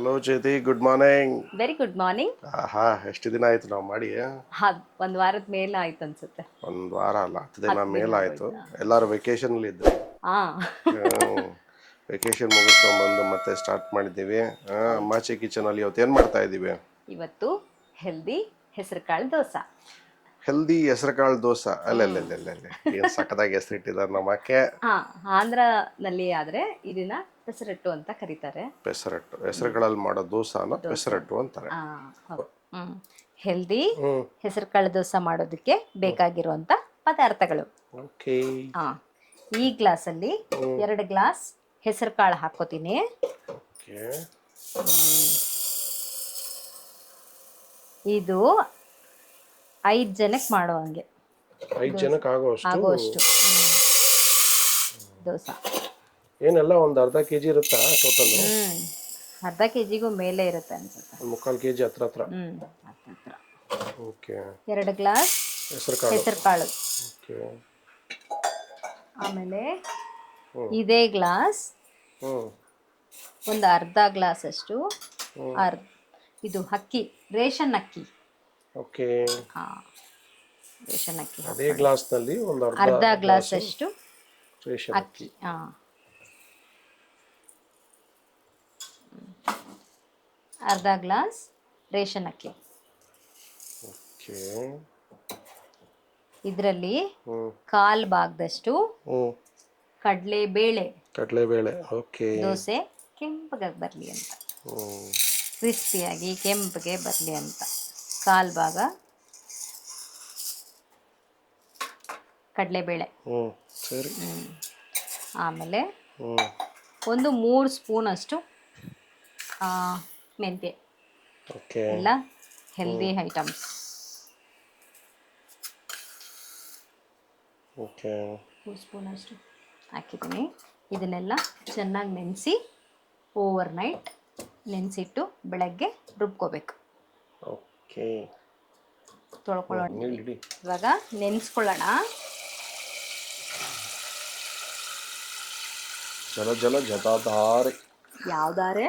Hello Jyothi, good morning. Very good morning. ಆಹಾ, ಎಷ್ಟು ದಿನ ಆಯ್ತು ನಾವು ಮಾಡಿ? ಒಂದ್ ವಾರದ ಮೇಲೆ ಆಯ್ತು ಅನ್ಸುತ್ತೆ. ಒಂದು ವಾರ ಅಲ್ಲ, 10 ದಿನ 10 ದಿನ ಮೇಲಾಯ್ತು. ಎಲ್ಲರೂ ವೆಕೇಶನಲ್ಲಿ ಇದ್ರಿ. ಹಾ ವೆಕೇಶನ್ ಮುಗಿಸ್ಕೊಂಡ್ಬಂದು ಮತ್ತೆ ಸ್ಟಾರ್ಟ್ ಮಾಡಿದ್ದೀವಿ. ಅಮ್ಮಾಚಿ ಕಿಚನಲ್ಲಿ ಇವತ್ತು ಏನು ಮಾಡ್ತಾ ಇದ್ದೀವಿ? ಇವತ್ತು ಹೆಲ್ದಿ ಹೆಸರುಕಾಳು ದೋಸೆ. ಹೆಲ್ದಿ ಹೆಸರುಕಾಳು ದೋಸೆ. ಅಲ್ಲೇ ಏನು ಸಕ್ಕದಾಗಿ ಹೆಸರಿಟ್ಟಿದ್ದಾರೆ ನಮ್ಮ ಅಕ್ಕೆ. ಆಂಧ್ರನಲ್ಲಿ ಆದ್ರೆ ಇದನ್ನ ಪೆಸರಟ್ಟು ಅಂತ ಕರೀತಾರೆ. ಪೆಸರಟ್ಟು, ಹೆಸರುಗಳಲ್ಲಿ ಮಾಡೋ ದೋಸೆನ ಪೆಸರಟ್ಟು ಅಂತಾರೆ. ಹೆಲ್ದಿ ಹೆಸರುಕಾಳು ದೋಸೆ ಮಾಡೋದಕ್ಕೆ ಬೇಕಾಗಿರುವಂತ ಪದಾರ್ಥಗಳು. ಓಕೆ. ಈ ಗ್ಲಾಸಲ್ಲಿ 2 ಗ್ಲಾಸ್ ಹೆಸರುಕಾಳು ಹಾಕೋತೀನಿ. ಇದು 5 ಜನಕ್ಕೆ ಮಾಡುವಂಗೆ. 5 ಜನಕ್ಕೆ ಆಗೋಷ್ಟು ದೋಸೆ. ಏನೆಲ್ಲ ಒಂದು ಅರ್ಧ ಕೆಜಿ ಇರುತ್ತಾ ಟೋಟಲ್? ಅರ್ಧ ಕೆಜಿಗೂ ಮೇಲೆ ಇರುತ್ತೆ ಅನ್ಸುತ್ತೆ. 3/4 ಕೆಜಿ ಹತ್ರ. ಓಕೆ. 2 ಗ್ಲಾಸ್ ಹೆಸರುಕಾಳು. ಓಕೆ. ಆಮೇಲೆ ಇದೇ ಗ್ಲಾಸ್ ಒಂದು ಅರ್ಧ ಗ್ಲಾಸ್ ಅಷ್ಟು ಇದು ಅಕ್ಕಿ, ರೇಷನ್ ಅಕ್ಕಿ. ಓಕೆ. ರೇಷನ್ ಅಕ್ಕಿ ಅದೇ ಗ್ಲಾಸ್ನಲ್ಲಿ ಒಂದು ಅರ್ಧ ಗ್ಲಾಸ್ ಅಷ್ಟು ರೇಷನ್ ಅಕ್ಕಿ. ಅರ್ಧ ಗ್ಲಾಸ್ ರೇಷನ್ ಅಕ್ಕಿ. ಓಕೆ. ಇದರಲ್ಲಿ 1/4 ಭಾಗದಷ್ಟು ಕಡಲೆಬೇಳೆ. ಓಕೆ. ದೋಸೆ ಕೆಂಪಗಾಗಿ ಬರಲಿ ಅಂತ, ಕ್ರಿಸ್ಪಿಯಾಗಿ ಕೆಂಪಗೆ ಬರಲಿ ಅಂತ 1/4 ಭಾಗ ಕಡಲೆಬೇಳೆ. ಸರಿ. ಆಮೇಲೆ ಒಂದು 3 ಸ್ಪೂನ್ ಅಷ್ಟು ಮೆಂತ್ಯ. ಓಕೆ. ಎಲ್ಲ ಹೆಲ್ದಿ ಐಟಮ್ಸ್. ಓಕೆ. 3 ಸ್ಪೂನ್ ಅಷ್ಟು ಹಾಕಿದ್ದೀನಿ. ಇದನ್ನೆಲ್ಲ ಚೆನ್ನಾಗಿ ನೆನೆಸಿ ಓವರ್ನೈಟ್ ನೆನೆಸಿಟ್ಟು ಬೆಳಗ್ಗೆ ರುಬ್ಕೋಬೇಕು. ಓಕೆ. ತೊಳ್ಕೊಳ್ಳೋಣ. ಇವಾಗ ನೆನೆಸ್ಕೊಳ್ಳೋಣ. ಜಲ ಜತಾಧಾರೆ. ಯಾವ್ದಾರೆ?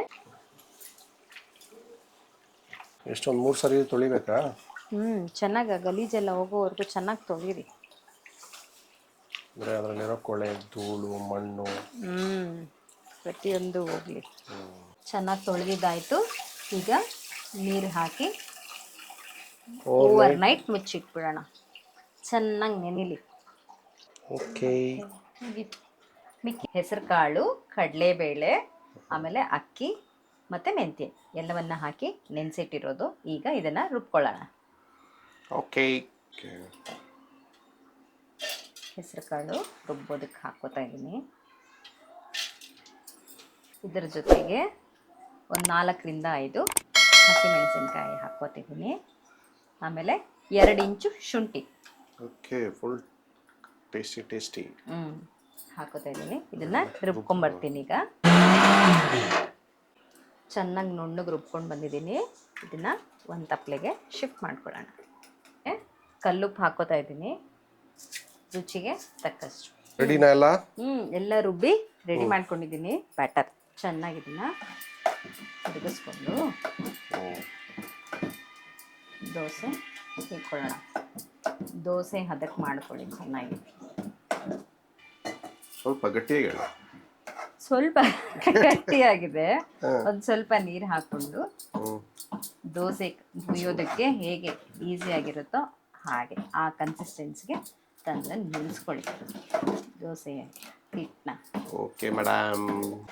ಎಷ್ಟೊಂದು 3 ಸರಿ ತೊಳಿಬೇಕಾ? ಚೆನ್ನಾಗಿ ಗಲೀಜೆಲ್ಲ ಹೋಗೋವರೆಗೂ ಚೆನ್ನಾಗಿ ತೊಳಿರಿ. ಅಂದರೆ ಅದರಲ್ಲಿರೋ ಕೊಳೆ, ಧೂಳು, ಮಣ್ಣು ಪ್ರತಿಯೊಂದು ಹೋಗಲಿ. ಚೆನ್ನಾಗಿ ತೊಳೆದಿದ್ದಾಯಿತು. ಈಗ ನೀರು ಹಾಕಿ ಓವರ್ನೈಟ್ ಮುಚ್ಚಿಟ್ಬಿಡೋಣ. ಚೆನ್ನಾಗಿ ನೆನಿಲಿ. ಓಕೆ. ಮಿಕ್ಕಿ ಹೆಸರುಕಾಳು, ಕಡಲೆಬೇಳೆ, ಆಮೇಲೆ ಅಕ್ಕಿ ಮತ್ತು ಮೆಂತ್ಯ ಎಲ್ಲವನ್ನ ಹಾಕಿ ನೆನೆಸಿಟ್ಟಿರೋದು. ಈಗ ಇದನ್ನು ರುಬ್ಕೊಳ್ಳೋಣ. ಓಕೆ. ಹೆಸರುಕಾಳು ರುಬ್ಬೋದಕ್ಕೆ ಹಾಕ್ಕೋತಾ ಇದ್ದೀನಿ. ಇದರ ಜೊತೆಗೆ ಒಂದು 4ರಿಂದ 5 ಹಸಿಮೆಣಸಿನ್ಕಾಯಿ ಹಾಕ್ಕೋತಿದ್ದೀನಿ. ಆಮೇಲೆ 2 ಇಂಚು ಶುಂಠಿ. ಓಕೆ. Full tasty. ಹಾಕೋತಾ ಇದ್ದೀನಿ. ಇದನ್ನು ರುಬ್ಕೊಂಬರ್ತೀನಿ. ಈಗ ಚೆನ್ನಾಗಿ ನುಣ್ಣಗೆ ರುಬ್ಕೊಂಡು ಬಂದಿದ್ದೀನಿ. ಇದನ್ನು ಒಂದು ತಪ್ಪಲೆಗೆ ಶಿಫ್ಟ್ ಮಾಡ್ಕೊಳ್ಳೋಣ. ಕಲ್ಲುಪ್ಪು ಹಾಕೋತಾ ಇದ್ದೀನಿ ರುಚಿಗೆ ತಕ್ಕಷ್ಟು. ರೆಡಿನಾ ಎಲ್ಲ? ಎಲ್ಲ ರುಬ್ಬಿ ರೆಡಿ ಮಾಡ್ಕೊಂಡಿದ್ದೀನಿ ಬ್ಯಾಟರ್. ಚೆನ್ನಾಗಿ ಇದನ್ನು ತಿರುಗಿಸ್ಕೊಂಡು ದೋಸೆ ಇಟ್ಕೊಳ್ಳೋಣ. ದೋಸೆ ಹದಕ್ಕೆ ಮಾಡ್ಕೊಳ್ಳಿ ಚೆನ್ನಾಗಿ. ಸ್ವಲ್ಪ ಗಟ್ಟಿಯಾಗಿ. ಸ್ವಲ್ಪ ಗಟ್ಟಿಯಾಗಿದೆ. ಒಂದು ಸ್ವಲ್ಪ ನೀರು ಹಾಕ್ಕೊಂಡು ದೋಸೆ ಹುಯ್ಯೋದಕ್ಕೆ ಹೇಗೆ ಈಸಿಯಾಗಿರುತ್ತೋ ಹಾಗೆ ಆ ಕನ್ಸಿಸ್ಟೆನ್ಸಿಗೆ ತಂದು ನಿಲ್ಲಿಸ್ಕೊಳ್ಳಿ ದೋಸೆ ಹಿಟ್ಟನ್ನ. Okay madam.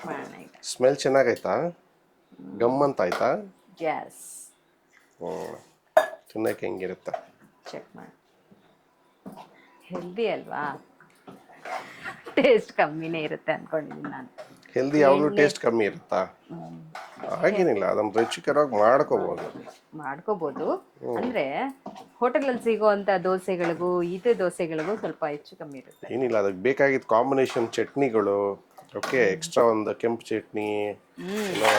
ಮಾಡೋಣ ಈಗ. ಸ್ಮೆಲ್ ಚೆನ್ನಾಗೈತಾ? ಗಮ್ಮಂತ ಆಯ್ತಾ? ಗ್ಯಾಸ್ ತಿನ್ನಕ್ಕೆ ಹೆಂಗಿರುತ್ತಾ ಚೆಕ್ ಮಾಡಿ. ಹೆಲ್ದಿ ಅಲ್ವಾ? ಟೇಸ್ಟ್ ಕಮ್ಮಿನೇ ಇರುತ್ತೆ ಅನ್ಕೊಂಡಿದ್ದೀನಿ ನಾನು. ಹೆಲ್ದಿ ಯಾವಾಗಲೂ ಟೇಸ್ಟ್ ಕಮ್ಮಿ ಇರುತ್ತಾ? ಹಾಗೇನಿಲ್ಲ, ಅದನ್ನು ರುಚಿಕರವಾಗಿ ಮಾಡ್ಕೋಬೋದು. ಅಂದರೆ ಹೋಟೆಲಲ್ಲಿ ಸಿಗೋವಂಥ ದೋಸೆಗಳಿಗೂ ದೋಸೆಗಳಿಗೂ ಸ್ವಲ್ಪ ಹೆಚ್ಚು ಕಮ್ಮಿ ಇರುತ್ತೆ. ಏನಿಲ್ಲ, ಅದಕ್ಕೆ ಬೇಕಾಗಿದ್ದ ಕಾಂಬಿನೇಷನ್ ಚಟ್ನಿಗಳು. ಓಕೆ. ಎಕ್ಸ್ಟ್ರಾ ಒಂದು ಕೆಂಪು ಚಟ್ನಿ,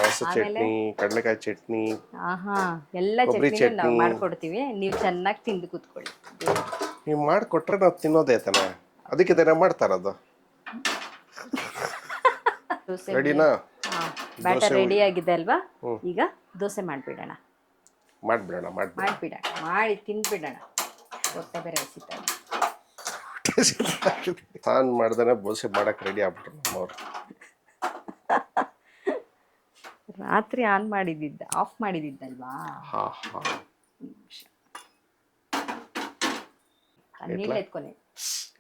ಹಸಿ ಚಟ್ನಿ, ಕಡಲೆಕಾಯಿ ಚಟ್ನಿ, ಎಲ್ಲ ಚಟ್ನಿ ನಾವು ಮಾಡ್ಕೊಡ್ತೀವಿ. ನೀವು ಚೆನ್ನಾಗಿ ತಿಂದು ಕೂತ್ಕೊಳ್ಳಿ. ನೀವು ಮಾಡಿಕೊಟ್ರೆ ನಾವು ತಿನ್ನೋದೇ ತಾನೆ, ಅದಕ್ಕೆ ತಾನೇ ಮಾಡ್ತಾರದು. ರೆಡಿನಾ? ಬ್ಯಾಟರ್ ರೆಡಿ ಆಗಿದೆ ಅಲ್ವಾ? ಈಗ ದೋಸೆ ಮಾಡಿಬಿಡೋಣ. ಮಾಡಿಬಿಡೋಣ. ಮಾಡಿ ತಿಂದ್ಬಿಡೋಣ. ಹೊಟ್ಟೆ ಬೇರೆ ಹಸಿತಾ ಇದೆ. ಆನ್ ಮಾಡ್ದೇನೆ ದೋಸೆ ಮಾಡಕ್ಕೆ ರೆಡಿ ಆಗ್ಬಿಟ್ರು ನಮ್ಮವ್ರು. ರಾತ್ರಿ ಆಫ್ ಮಾಡಿದ್ದಲ್ವಾ? నీళ్ళు ఎత్తుకొని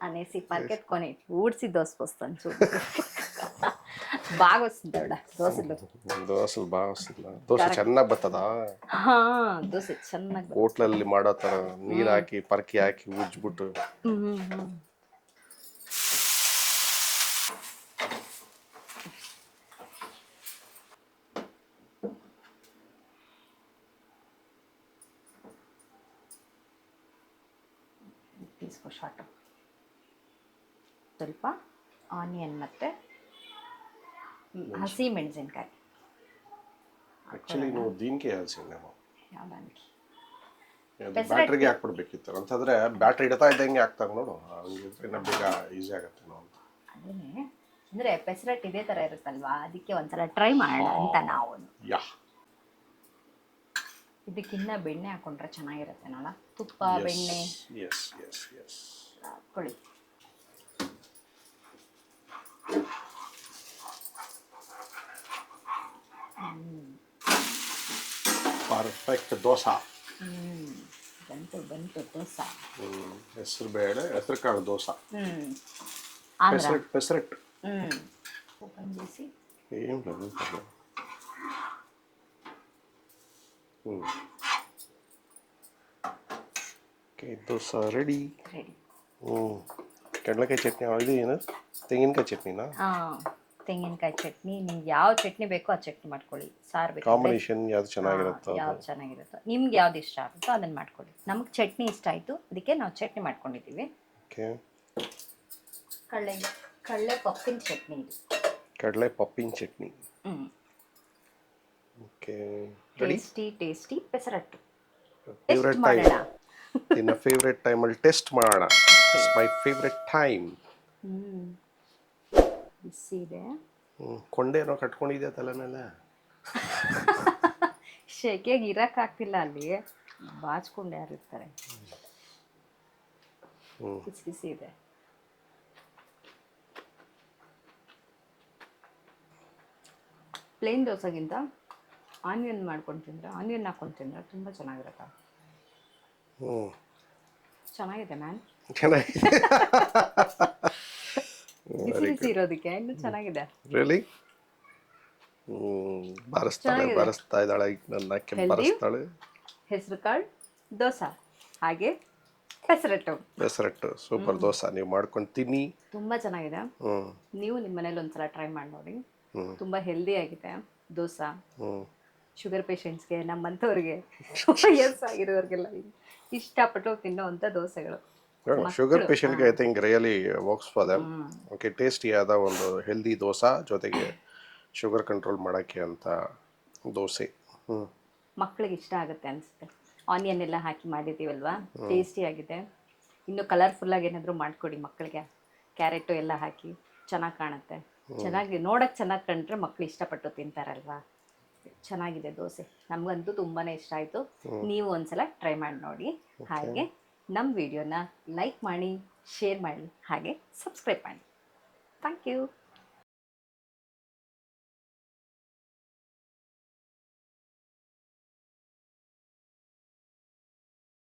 అనేసి పరికెత్తుకొని ఊడ్చి దోశ పోస్తాను చూడు. బాగా వస్తుంది ఆవిడ దోశలు బాగా వస్తుందా? దోశ ಚೆನ್ನಾಗಿ ಬರ್ತದಾ? ದೋಸೆ ಚೆನ್ನಾಗಿ ಹೋಟ್ಲಲ್ಲಿ ಮಾಡೋ ಥರ ನೀರು ಹಾಕಿ ಪರ್ಕಿ ಹಾಕಿ ಉಜ್ಬಿಟ್ಟು. తీసుకో ಶಾರ್ಟ್. ಸ್ವಲ್ಪ ಆನಿಯನ್ ಮತ್ತು ಹಸಿ ಮೆಣಸಿನ್ಕಾಯಿ. ಆ್ಯಕ್ಚುಲಿ ನೀವು ದೀನ್ಕೆ ಹೇಳ್ತೀನಿ ನಾವು ಯಾವ್ದಾನಿಗೆ ಬ್ಯಾಟ್ರಿಗೆ ಹಾಕ್ಬಿಡ್ಬೇಕಿತ್ತು ಅಂತಂದ್ರೆ ಬ್ಯಾಟ್ರಿ ಇಡ್ತಾ ಇದ್ದಂಗೆ ಹಾಕ್ತಾರೆ ನೋಡು, ಹಂಗಿದ್ರೆ ಇನ್ನೂ ಬೇಗ ಈಸಿ ಆಗುತ್ತೆ ನಾವು. ಅದೇ ಅಂದರೆ ಪೆಸರಟ್ ಇದೇ ಥರ ಇರುತ್ತಲ್ವಾ, ಅದಕ್ಕೆ ಒಂದ್ಸಲ ಟ್ರೈ ಮಾಡೋಣ ಅಂತ ನಾವು. ಇದಕ್ಕಿನ್ನ ಬೆಣ್ಣೆ ಹಾಕೊಂಡ್ರೆ ಚೆನ್ನಾಗಿರುತ್ತೆ ನೋಡ. ತುಪ್ಪ ಬೆಣ್ಣೆ ಹಾಕೊಳ್ಳಿ. ಪರ್ಫೆಕ್ಟ್ ದೋಸೆ. ಬಂತು ದೋಸೆ. ಹೆಸರು ಬೇಳೆ, ಹೆಸರು ಕಾಳು ದೋಸೆ. ಪೆಸರಟ್ ಓಪನ್ చేసి ఏం లేదు. Okay, dosa ready. ಕಡಲೆಕಾಯಿ ಚಟ್ನಿ ಇದು ಏನು? ತೆಂಗಿನಕಾಯಿ ಚಟ್ನಿನಾ? ತೆಂಗಿನಕಾಯಿ ಚಟ್ನಿ. ನಿಮ್ಗೆ ಯಾವ ಚಟ್ನಿ ಬೇಕೋ ಆ ಚಟ್ನಿ ಮಾಡ್ಕೊಳ್ಳಿ. ಸಾರು ಬೇಕು ಕಾಂಬಿನೇಷನ್ ಯಾವ್ದು ಚೆನ್ನಾಗಿರುತ್ತೋ ನಿಮ್ಗೆ ಯಾವ್ದು ಇಷ್ಟ ಆಗುತ್ತೋ ಅದನ್ನ ಮಾಡ್ಕೊಳ್ಳಿ. ನಮ್ಗೆ ಚಟ್ನಿ ಇಷ್ಟ ಆಯಿತು, ಅದಕ್ಕೆ ನಾವು ಚಟ್ನಿ ಮಾಡ್ಕೊಂಡಿದ್ದೀವಿ. ಓಕೆ, ಕಡಲೆ ಪಪ್ಪಿನ ಚಟ್ನಿ ಇದು. ಕಡಲೆ ಪಪ್ಪಿನ ಚಟ್ನಿ. Okay, tasty pesarattu. Favourite time. ನಿನ್ನ ಫೇವ್ರೆಟ್ ಟೈಮಲ್ಲಿ ಟೆಸ್ಟ್ ಮಾಡೋಣ. It's my favourite time. ಬಿಸಿ ಇದೆ. ಕೊಂಡೇನೋ ಕಟ್ಕೊಂಡಿದ್ಯಾ ತಲೆನೆಲ್ಲ? ಶೆಕೆಗೆ ಇರಕ್ಕಾಗ್ತಿಲ್ಲ, ಅಲ್ಲಿ ಬಾಚ್ಕೊಂಡು ಯಾರು ಇರ್ತಾರೆ. ಬಿಸಿ ಇದೆ. ಪ್ಲೇನ್ ದೋಸೆಗಿಂತ ಆನಿಯನ್ ಮಾಡ್ಕೊಂಡು ತಿಂದರೆ, ಆನಿಯನ್ ಹಾಕೊಂಡು ತಿಂದರೆ ತುಂಬ ಚೆನ್ನಾಗಿರುತ್ತೆ. ಚೆನ್ನಾಗಿದೆ ಮ್ಯಾನ್. ಬಿಸಿ ಇರೋದಕ್ಕೆ ಇನ್ನೂ ಚೆನ್ನಾಗಿದೆ. ರಿಯಲಿ? ಬಾರಿಸ್ತಾ ಇದ್ದಾಳೆ ನನ್ನ ಬಾರಿಸ್ತಾಳೆ. ಹೆಸರು ಕಾಳು ದೋಸೆ ಹಾಗೆ ಪೆಸರಟ್ಟು ಸೂಪರ್ ದೋಸೆ. ನೀವು ಮಾಡ್ಕೊಂಡು ತಿನ್ನಿ, ತುಂಬ ಚೆನ್ನಾಗಿದೆ. ನೀವು ನಿಮ್ಮ ಮನೇಲಿ ಒಂದ್ಸಲ ಟ್ರೈ ಮಾಡಿ ನೋಡಿ. ತುಂಬ ಹೆಲ್ದಿ ಆಗಿದೆ ದೋಸೆ. ಶುಗರ್ ಪೇಷಂಟ್ಸ್ಗೆ, ನಮ್ಮಂಥವ್ರಿಗೆ, ವಯಸ್ಸಾಗಿರೋರಿಗೆಲ್ಲ ಇಷ್ಟಪಟ್ಟು ತಿನ್ನೋವಂಥ ದೋಸೆಗಳು. ಶುಗರ್ ಪೇಷಂಟ್ಗೆ I think really works for them. Okay, ಟೇಸ್ಟಿಯಾದ ಒಂದು ಹೆಲ್ದಿ ದೋಸೆ ಜೊತೆಗೆ ಶುಗರ್ ಕಂಟ್ರೋಲ್ ಮಾಡೋಕ್ಕೆ ಅಂತ ದೋಸೆ. ಮಕ್ಕಳಿಗೆ ಇಷ್ಟ ಆಗುತ್ತೆ ಅನಿಸುತ್ತೆ. ಆನಿಯನ್ ಎಲ್ಲ ಹಾಕಿ ಮಾಡಿದ್ದೀವಲ್ವಾ, ಟೇಸ್ಟಿಯಾಗಿದೆ. ಇನ್ನು ಕಲರ್ಫುಲ್ಲಾಗಿ ಏನಾದರೂ ಮಾಡಿಕೊಡಿ ಮಕ್ಕಳಿಗೆ. ಕ್ಯಾರೆಟು ಎಲ್ಲ ಹಾಕಿ ಚೆನ್ನಾಗಿ ಕಾಣುತ್ತೆ. ಚೆನ್ನಾಗಿ ನೋಡೋಕ್ಕೆ ಚೆನ್ನಾಗಿ ಕಂಡ್ರೆ ಮಕ್ಕಳು ಇಷ್ಟಪಟ್ಟು ತಿಂತಾರಲ್ವಾ. ಚೆನ್ನಾಗಿದೆ ದೋಸೆ. ನಮಗಂತೂ ತುಂಬಾ ಇಷ್ಟ ಆಯಿತು. ನೀವು ಒಂದ್ಸಲ ಟ್ರೈ ಮಾಡಿ ನೋಡಿ. ಹಾಗೆ ನಮ್ಮ ವಿಡಿಯೋನ ಲೈಕ್ ಮಾಡಿ, ಶೇರ್ ಮಾಡಿ, ಹಾಗೆ ಸಬ್ಸ್ಕ್ರೈಬ್ ಮಾಡಿ. Thank you.